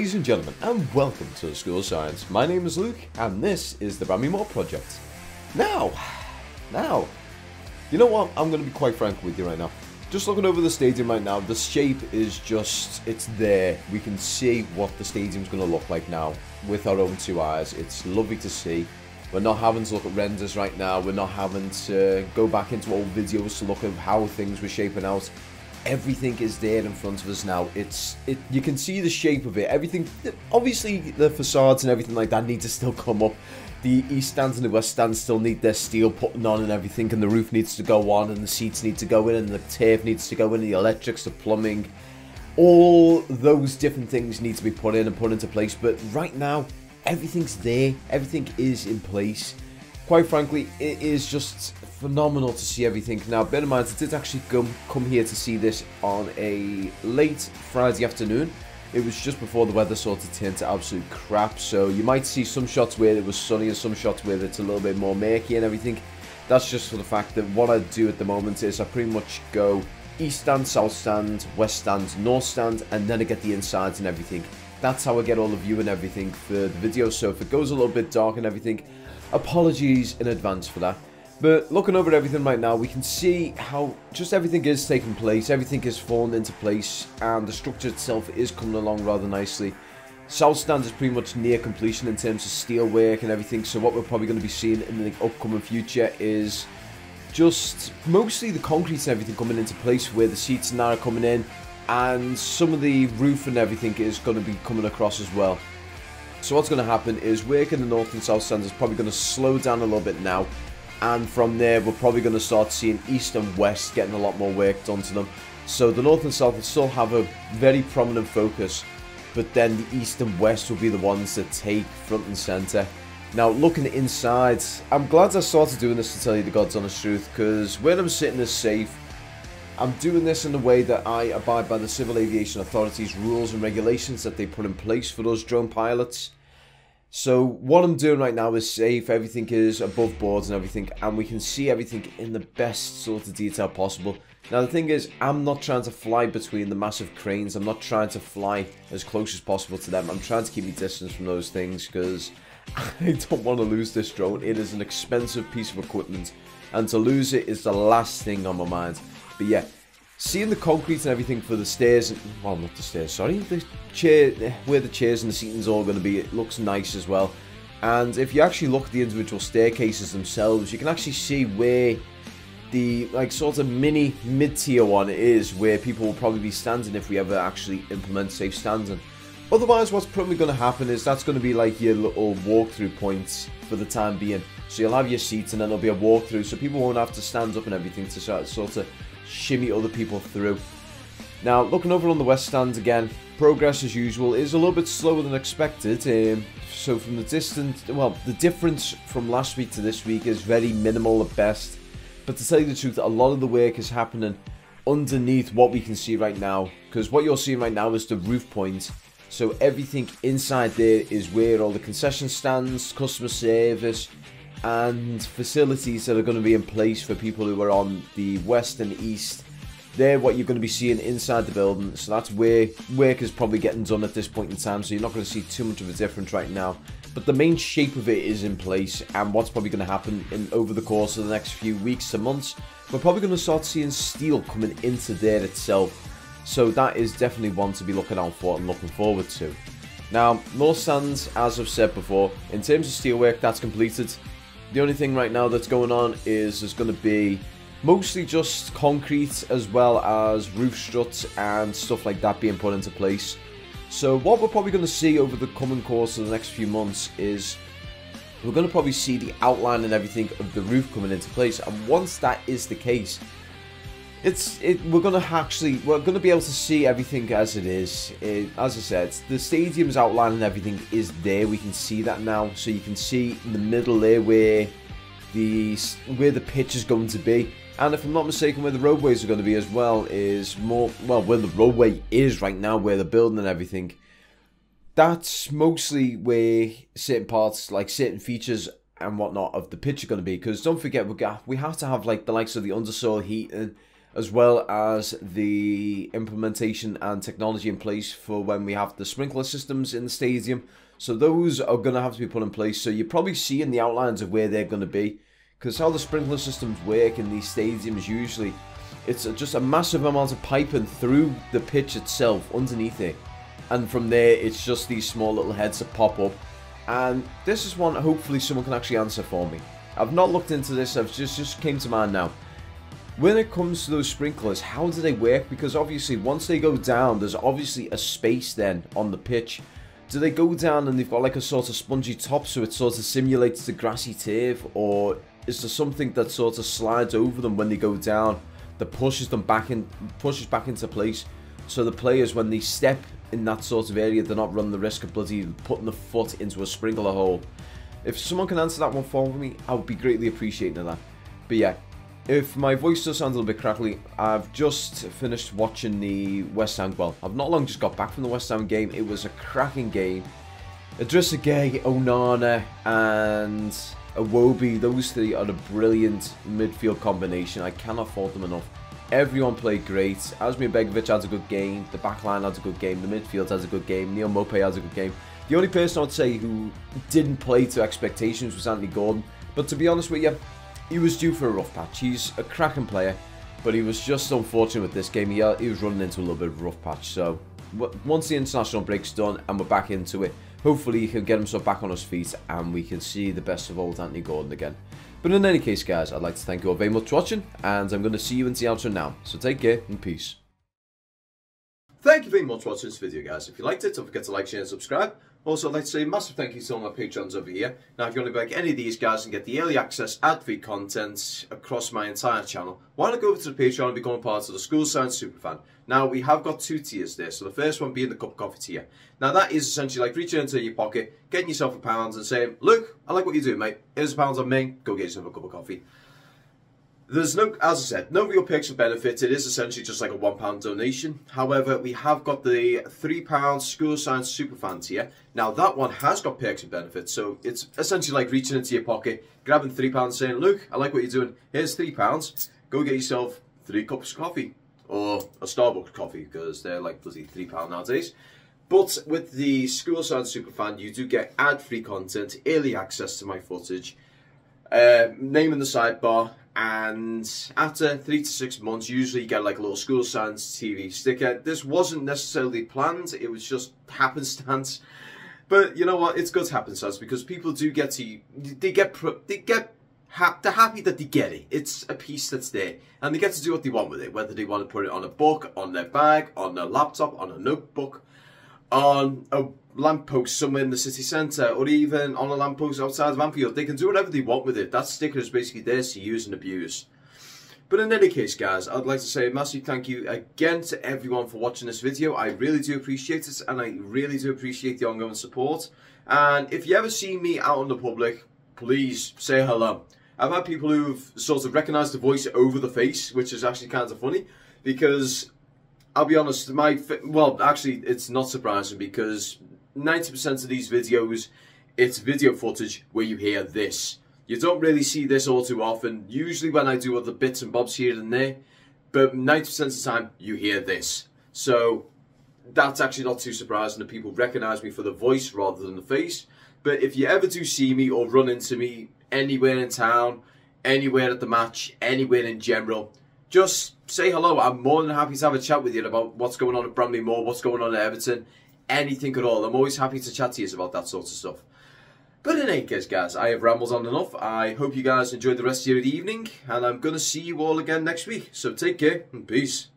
Ladies and gentlemen, and welcome to the School of Science. My name is Luke, and this is the Bramley project. Now, you know what? I'm going to be quite frank with you right now. Just looking over the stadium right now, the shape is just, it's there. We can see what the stadium's going to look like now with our own two eyes. It's lovely to see. We're not having to look at renders right now. We're not having to go back into old videos to look at how things were shaping out. Everything is there in front of us now. You can see the shape of it. Everything, obviously the facades and everything like that need to still come up. The east stands and the west stands still need their steel putting on and everything, and the roof needs to go on, and the seats need to go in, and the turf needs to go in, the electrics, the plumbing. All those different things need to be put in and put into place, but right now, everything's there. Everything is in place. Quite frankly, it is just phenomenal to see everything. Now, bear in mind, I did actually come here to see this on a late Friday afternoon. It was just before the weather sort of turned to absolute crap, so you might see some shots where it was sunny and some shots where it's a little bit more murky and everything. That's just for the fact that what I do at the moment is I pretty much go east stand, south stand, west stand, north stand, and then I get the insides and everything. That's how I get all the view and everything for the video, so if it goes a little bit dark and everything, apologies in advance for that. But looking over everything right now, we can see how just everything is taking place, everything is falling into place, and the structure itself is coming along rather nicely. South stand is pretty much near completion in terms of steel work and everything, so what we're probably going to be seeing in the upcoming future is just mostly the concrete and everything coming into place where the seats now are coming in, and some of the roof and everything is going to be coming across as well. So what's going to happen is work in the north and south stands is probably going to slow down a little bit now, and from there we're probably going to start seeing east and west getting a lot more work done to them. So the north and south will still have a very prominent focus, but then the east and west will be the ones that take front and centre. Now looking inside, I'm glad I started doing this, to tell you the God's honest truth, because where I'm sitting is safe. I'm doing this in a way that I abide by the Civil Aviation Authority's rules and regulations that they put in place for those drone pilots. So what I'm doing right now is safe, everything is above boards and everything, and we can see everything in the best sort of detail possible. Now the thing is, I'm not trying to fly between the massive cranes, I'm not trying to fly as close as possible to them, I'm trying to keep my distance from those things because I don't want to lose this drone. It is an expensive piece of equipment, and to lose it is the last thing on my mind. But yeah, seeing the concrete and everything for the stairs, well, not the stairs, sorry, the chair, where the chairs and the seating's all going to be, it looks nice as well. And if you actually look at the individual staircases themselves, you can actually see where the, like, sort of mini mid-tier one is, where people will probably be standing if we ever actually implement safe standing. Otherwise, what's probably going to happen is that's going to be like your little walkthrough points for the time being. So you'll have your seats and then there'll be a walkthrough, so people won't have to stand up and everything to sort of shimmy other people through. Now looking over on the west stand again, progress as usual is a little bit slower than expected. So from the distance, well, the difference from last week to this week is very minimal at best, but to tell you the truth, a lot of the work is happening underneath what we can see right now, because what you're seeing right now is the roof point. So everything inside there is where all the concession stands, customer service and facilities that are going to be in place for people who are on the west and east. They're what you're going to be seeing inside the building, so that's where work is probably getting done at this point in time, so you're not going to see too much of a difference right now. But the main shape of it is in place, and what's probably going to happen over the course of the next few weeks to months, we're probably going to start seeing steel coming into there itself. So that is definitely one to be looking out for and looking forward to. Now, north stands, as I've said before, in terms of steelwork, that's completed. The only thing right now that's going on is there's going to be mostly just concrete as well as roof struts and stuff like that being put into place. So what we're probably going to see over the coming course of the next few months is we're going to probably see the outline and everything of the roof coming into place, and once that is the case, we're going to be able to see everything as it is. As I said, the stadium's outline and everything is there. We can see that now. So you can see in the middle there where the pitch is going to be. And if I'm not mistaken, where the roadways are going to be as well is more, well, where the roadway is right now, where the building and everything. That's mostly where certain parts, like certain features and whatnot of the pitch are going to be. Because don't forget, we have to have like the likes of the undersoil heating as well as the implementation and technology in place for when we have the sprinkler systems in the stadium. So those are going to have to be put in place. So you're probably seeing the outlines of where they're going to be, because how the sprinkler systems work in these stadiums usually, it's just a massive amount of piping through the pitch itself underneath it, and from there it's just these small little heads that pop up. And this is one hopefully someone can actually answer for me. I've not looked into this, I've just came to mind now. When it comes to those sprinklers, how do they work? Because obviously once they go down, there's obviously a space then on the pitch. Do they go down and they've got like a sort of spongy top so it sort of simulates the grassy turf, or is there something that sort of slides over them when they go down that pushes them back into place, so the players, when they step in that sort of area, they're not running the risk of bloody putting the foot into a sprinkler hole? If someone can answer that one for me, I would be greatly appreciating of that. But yeah, if my voice does sound a little bit crackly, I've just finished watching the West Ham. Well, I've not long just got back from the West Ham game. It was a cracking game. Idrissa Gueye, Onana and Iwobi, those three are a brilliant midfield combination. I cannot fault them enough. Everyone played great. Asmir Begovic had a good game. The backline had a good game. The midfield has a good game. Neil Maupay has a good game. The only person I'd say who didn't play to expectations was Anthony Gordon. But to be honest with you, he was due for a rough patch. He's a cracking player, but he was just unfortunate with this game. He was running into a little bit of a rough patch. So once the international break's done and we're back into it, hopefully he can get himself back on his feet and we can see the best of old Anthony Gordon again. But in any case, guys, I'd like to thank you all very much for watching, and I'm going to see you in the outro now. So take care and peace. Thank you very much for watching this video, guys. If you liked it, don't forget to like, share and subscribe. Also, I'd like to say a massive thank you to all my patrons over here. Now, if you want to be like any of these guys and get the early access ad-free content across my entire channel, why not go over to the Patreon and become a part of the School Science Superfan? Now, we have got two tiers there. So the first one being the cup of coffee tier. Now, that is essentially like reaching into your pocket, getting yourself £1 and saying, "Look, I like what you're doing, mate. Here's £1 on me. Go get yourself a cup of coffee." There's no, as I said, no real perks or benefits. It is essentially just like a £1 donation. However, we have got the £3 School Science Superfan tier. Now, that one has got perks and benefits. So it's essentially like reaching into your pocket, grabbing £3 and saying, "Look, I like what you're doing. Here's £3. Go get yourself 3 cups of coffee." Or a Starbucks coffee, because they're like bloody £3 nowadays. But with the School Science Superfan, you do get ad-free content, early access to my footage, name in the sidebar, and after 3 to 6 months, usually you get like a little School Science TV sticker. This wasn't necessarily planned, it was just happenstance. But you know what, it's good happenstance, because people do get to, they're happy that they get it. It's a piece that's there, and they get to do what they want with it, whether they want to put it on a book, on their bag, on their laptop, on a notebook, on a lamppost somewhere in the city centre, or even on a lamppost outside of Anfield. They can do whatever they want with it. That sticker is basically theirs to use and abuse. But in any case, guys, I'd like to say a massive thank you again to everyone for watching this video. I really do appreciate it, and I really do appreciate the ongoing support. And if you ever see me out in the public, please say hello. I've had people who've sort of recognised the voice over the face, which is actually kind of funny, because I'll be honest, well, actually, it's not surprising, because 90% of these videos, it's video footage where you hear this. You don't really see this all too often, usually when I do other bits and bobs here and there, but 90% of the time, you hear this. So, that's actually not too surprising that people recognise me for the voice rather than the face. But if you ever do see me or run into me anywhere in town, anywhere at the match, anywhere in general, just say hello. I'm more than happy to have a chat with you about what's going on at Bramley, what's going on at Everton, anything at all. I'm always happy to chat to you about that sort of stuff. But in any case, guys, I have rambled on enough. I hope you guys enjoyed the rest of your evening, and I'm going to see you all again next week. So take care and peace.